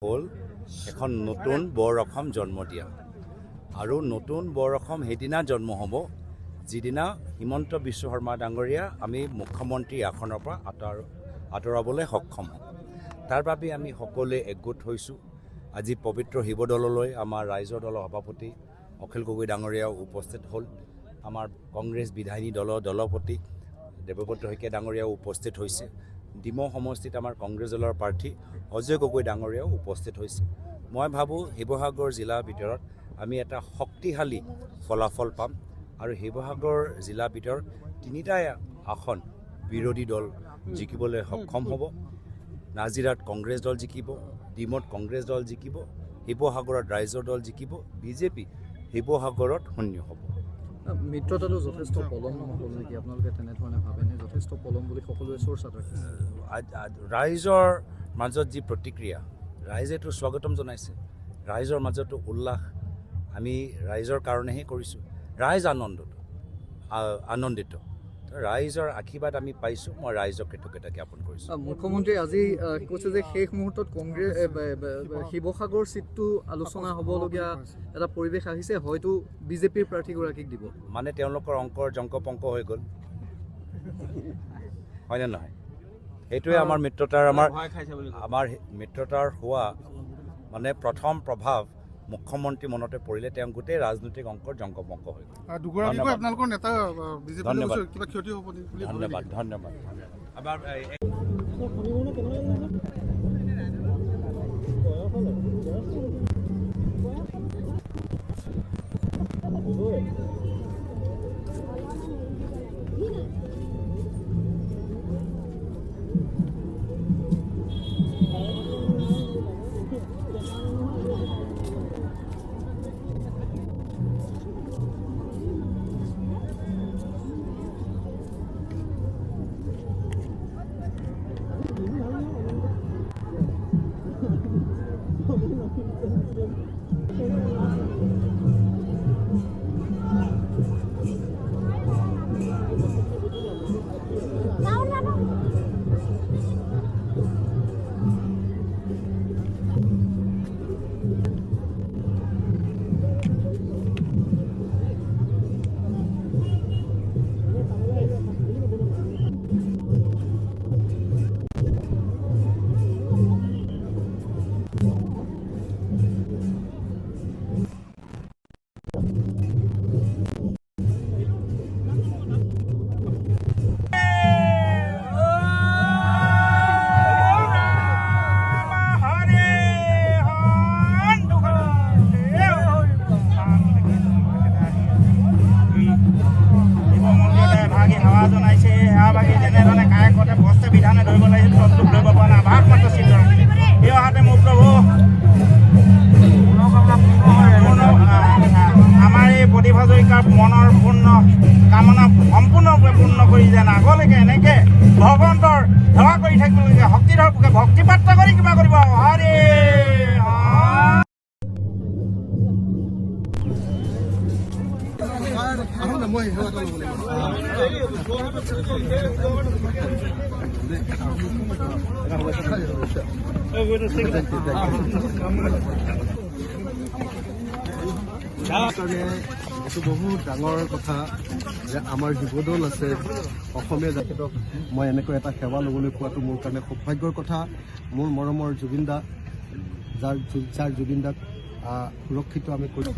হ'ল এখন নতুন বৰ অসম জন্ম দিয়া আৰু নতুন বৰ অসম সেইদিনা জন্ম হ'ব যিদিনা হিমন্ত বিশ্ব শৰ্মা ডাঙৰীয়া আমি মুখ্যমন্ত্ৰী আসনৰ পৰা আঁতৰাবলৈ সক্ষম হ'ম। তাৰ বাবে আমি সকলোৱে একগোট হৈছোঁ। আজি পবিত্ৰ শিৱদৌললৈ আমাৰ ৰাইজৰ দলৰ সভাপতি অখিল গগৈ ডাঙৰীয়াও উপস্থিত হ'ল। আমাৰ কংগ্ৰেছ বিধায়িনী দলৰ দলপতি দেৱব্ৰত শইকীয়া ডাঙৰীয়াও উপস্থিত হৈছে। ডিমৌ সমষ্টিত আমাৰ কংগ্ৰেছ দলৰ প্ৰাৰ্থী অজয় গগৈ ডাঙৰীয়াও উপস্থিত হৈছে। মই ভাবোঁ শিৱসাগৰ জিলাৰ ভিতৰত আমি এটা শক্তিশালী ফলাফল পাম আৰু শিৱসাগৰ জিলাৰ ভিতৰত তিনিটা আসন বিৰোধী দল জিকিবলৈ সক্ষম হ'ব। নাজিৰাত কংগ্ৰেছ দল জিকিব, ডিমৌত কংগ্ৰেছ দল জিকিব, শিৱসাগৰত ৰাইজৰ দল জিকিব, বিজেপি শিৱসাগৰত শূন্য হ'ব। মিত্ৰতাটো যথেষ্ট পলম নহ'ল নেকি? আপোনালোকে তেনেধৰণে ভাবেনে? যথেষ্ট পলম বুলি সকলোৱে চৰ্চাত ৰাখিছে। ৰাইজৰ মাজত যি প্ৰতিক্ৰিয়া, ৰাইজেতো স্বাগতম জনাইছে, ৰাইজৰ মাজতো উল্লাস। আমি ৰাইজৰ কাৰণেহে কৰিছোঁ। ৰাইজ আনন্দিত। ৰাইজৰ আশীৰ্বাদ আমি পাইছোঁ। মই ৰাইজক কৃতজ্ঞতা জ্ঞাপন কৰিছোঁ। মুখ্যমন্ত্ৰীয়ে আজি কৈছে যে শেষ মুহূৰ্তত কংগ্ৰেছ শিৱসাগৰ চিটটো আলোচনা হ'বলগীয়া এটা পৰিৱেশ আহিছে, হয়তো বিজেপিৰ প্ৰাৰ্থীগৰাকীক দিব। মানে তেওঁলোকৰ অংকৰ জংকপংক হৈ গ'ল, হয়নে নহয়? সেইটোৱে আমাৰ মিত্ৰতাৰ হোৱা মানে প্ৰথম প্ৰভাৱ মুখ্যমন্ত্ৰী মনতে পৰিলে। তেওঁ গোটেই ৰাজনৈতিক অংকৰ জংকপংক হৈ গ'ল। ধন্যবাদ। মনৰ পূৰ্ণ কামনা সম্পূৰ্ণৰূপে পূৰ্ণ কৰি যেন আগলৈকে এনেকে ভগৱন্তৰ সেৱা কৰি থাকিবলগীয়া শক্তিধৰ পোকে ভক্তিপাত্ৰ কৰি কিবা কৰিব। হৰে এইটো বহুত ডাঙৰ কথা যে আমাৰ শিৱদৌল আছে, অসমীয়া জাতিটোক মই এনেকৈ এটা সেৱা ল'বলৈ পোৱাটো মোৰ কাৰণে সৌভাগ্যৰ কথা। মোৰ মৰমৰ জুবিন দা, যাৰ জুবিন দাক সুৰক্ষিত আমি কৰি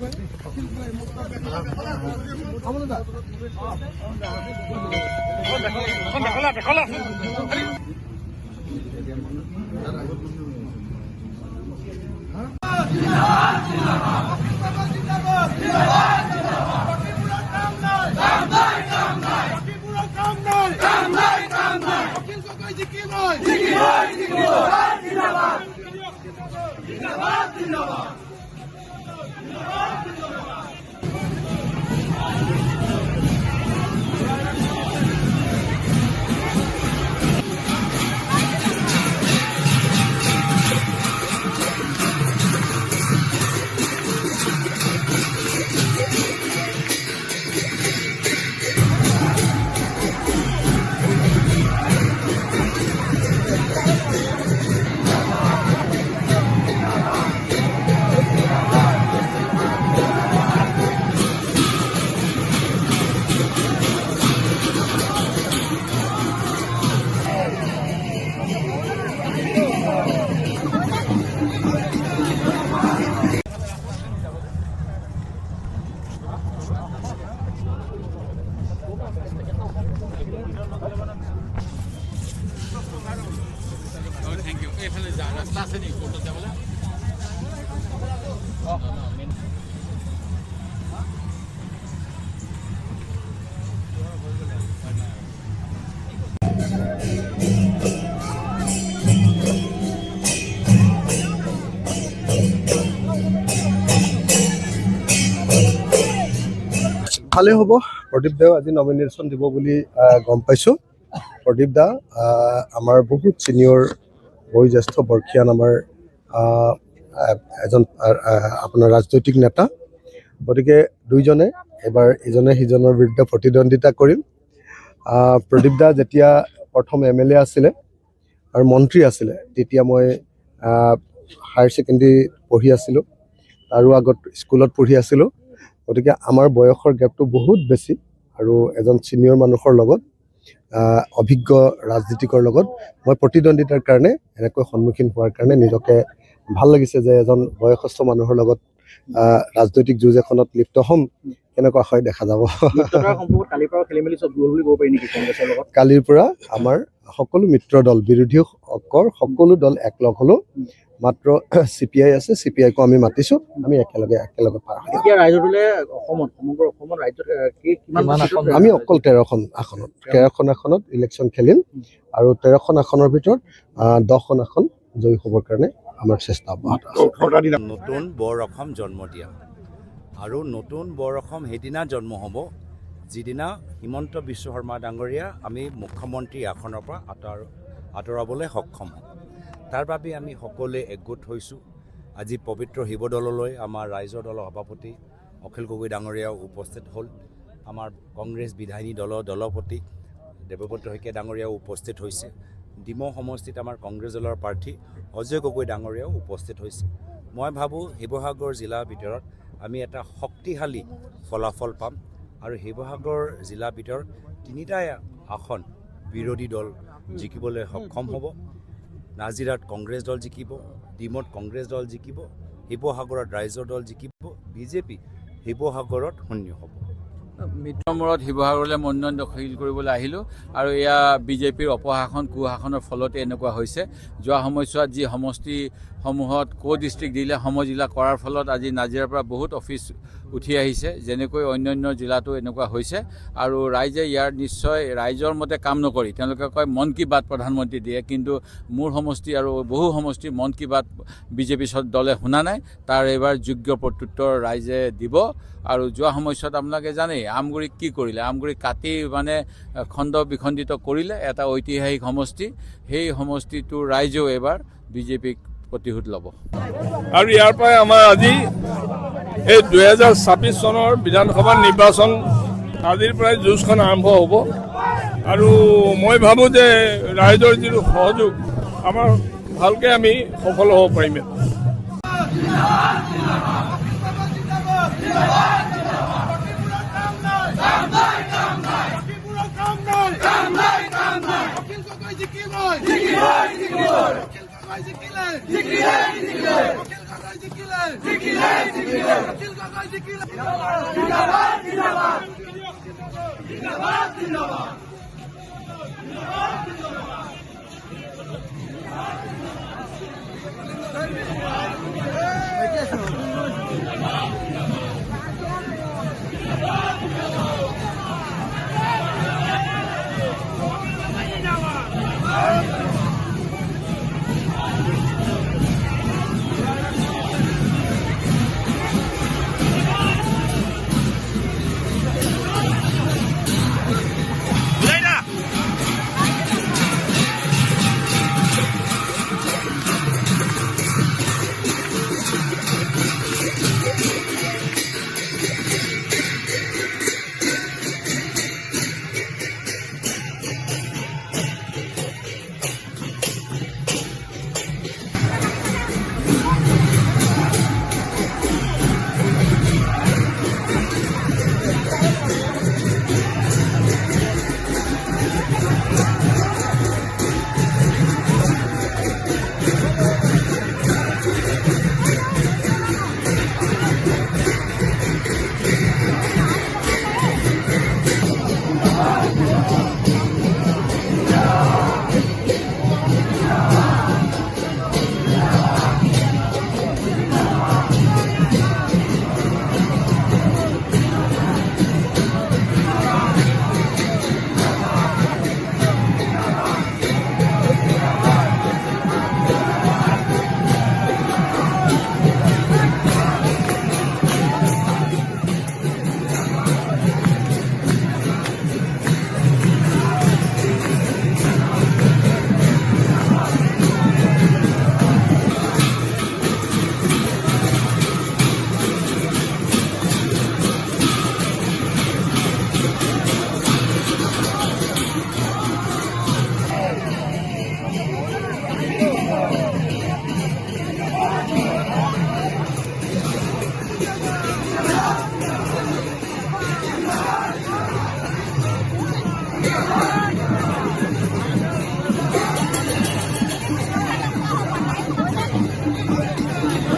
ভালে হ'ব প্ৰদীপ দাও আজি নমিনেশ্যন দিব বুলি গম পাইছোঁ প্ৰদীপ দা আমাৰ বহুত ছিনিয়ৰ বয়োজ্যেষ্ঠ বৰ্ষীয়ান আমাৰ এজন আপোনাৰ ৰাজনৈতিক নেতা গতিকে দুইজনে এবাৰ ইজনে সিজনৰ বিৰুদ্ধে প্ৰতিদ্বন্দ্বিতা কৰিম প্ৰদীপ দা যেতিয়া প্ৰথম MLA আছিলে আৰু মন্ত্ৰী আছিলে তেতিয়া মই হায়াৰ ছেকেণ্ডেৰী পঢ়ি আছিলোঁ আৰু আগত স্কুলত পঢ়ি আছিলোঁ গতিকে আমাৰ বয়সৰ গেপটো বহুত বেছি আৰু এজন ছিনিয়ৰ মানুহৰ লগত অভিজ্ঞ ৰাজনীতিকৰ লগত মই প্ৰতিদ্বন্দ্বিতাৰ কাৰণে এনেকৈ সন্মুখীন হোৱাৰ কাৰণে নিজকে ভাল লাগিছে যে এজন বয়সস্থ মানুহৰ লগত ৰাজনৈতিক যুঁজ এখনত লিপ্ত হ'ম কেনেকুৱা হয় দেখা যাব কালিৰ পৰা আমাৰ সকলো মিত্ৰ দল বিৰোধী সকলো দল একলগ হ'লো মাত্ৰ CPI আছে CPI কো আমি মাতিছোঁ আমি একেলগে পাৰ আমি অকল 13খন আসনত ইলেকশ্যন খেলিম আৰু 13খন আসনৰ ভিতৰত 10খন আসন জয়ী হ'বৰ কাৰণে আমাৰ চেষ্টা অব্যাহত আছে নতুন বৰ অসম জন্ম দিয়া আৰু নতুন বৰ অসম সেইদিনা জন্ম হ'ব যিদিনা হিমন্ত বিশ্ব শৰ্মা ডাঙৰীয়া আমি মুখ্যমন্ত্ৰী আসনৰ পৰা আঁতৰাবলৈ সক্ষম হ'ম তাৰ বাবে আমি সকলোৱে একগোট হৈছোঁ আজি পবিত্ৰ শিৱদৌললৈ আমাৰ ৰাইজৰ দলৰ সভাপতি অখিল গগৈ ডাঙৰীয়াও উপস্থিত হ'ল আমাৰ কংগ্ৰেছ বিধায়িনী দলৰ দলপতি দেৱব্ৰত শইকীয়া ডাঙৰীয়াও উপস্থিত হৈছে ডিমৌ সমষ্টিত আমাৰ কংগ্ৰেছ দলৰ প্ৰাৰ্থী অজয় গগৈ ডাঙৰীয়াও উপস্থিত হৈছে মই ভাবোঁ শিৱসাগৰ জিলাৰ ভিতৰত আমি এটা শক্তিশালী ফলাফল পাম আৰু শিৱসাগৰ জিলাৰ ভিতৰত 3টা আসন বিৰোধী দল জিকিবলৈ সক্ষম হ'ব নাজিৰাত কংগ্ৰেছ দল জিকিব ডিমৌত কংগ্ৰেছ দল জিকিব শিৱসাগৰত ৰাইজৰ দল জিকিব বিজেপি শিৱসাগৰত শূন্য হ'ব মিত্ৰৰ মূৰত শিৱসাগৰলৈ মনোনয়ন দখল কৰিবলৈ আহিলোঁ আৰু এয়া বিজেপিৰ অপশাসন কুশাসনৰ ফলতে এনেকুৱা হৈছে যোৱা সময়ছোৱাত যি সমষ্টিসমূহত ডিষ্ট্ৰিক্ট দিলে সমজিলা কৰাৰ ফলত আজি নাজিৰাৰ পৰা বহুত অফিচ উঠি আহিছে যেনেকৈ অন্যান্য জিলাতো এনেকুৱা হৈছে আৰু ৰাইজে ইয়াৰ নিশ্চয় ৰাইজৰ মতে কাম নকৰি তেওঁলোকে কয় মন কি বাত প্ৰধানমন্ত্ৰী দিয়ে কিন্তু মোৰ সমষ্টি আৰু বহু সমষ্টি মন কি বাত বিজেপি দলে শুনা নাই তাৰ এইবাৰ যোগ্য প্ৰত্যুত্তৰ ৰাইজে দিব আৰু যোৱা সময়ছোৱাত আপোনালোকে জানেই আমগুৰিক কি কৰিলে আমগুৰিক কাটি মানে খণ্ড বিখণ্ডিত কৰিলে এটা ঐতিহাসিক সমষ্টি সেই সমষ্টিটোৰ ৰাইজেও এবাৰ বিজেপিক প্ৰতিশোধ ল'ব আৰু ইয়াৰ পৰাই আমাৰ আজি এই 2026 চনৰ বিধানসভা নিৰ্বাচন আজিৰ পৰাই যুঁজখন আৰম্ভ হ'ব আৰু মই ভাবোঁ যে ৰাইজৰ যিটো সহযোগ আমাৰ ভালকৈ আমি সফল হ'ব পাৰিম জিন্দাবাদ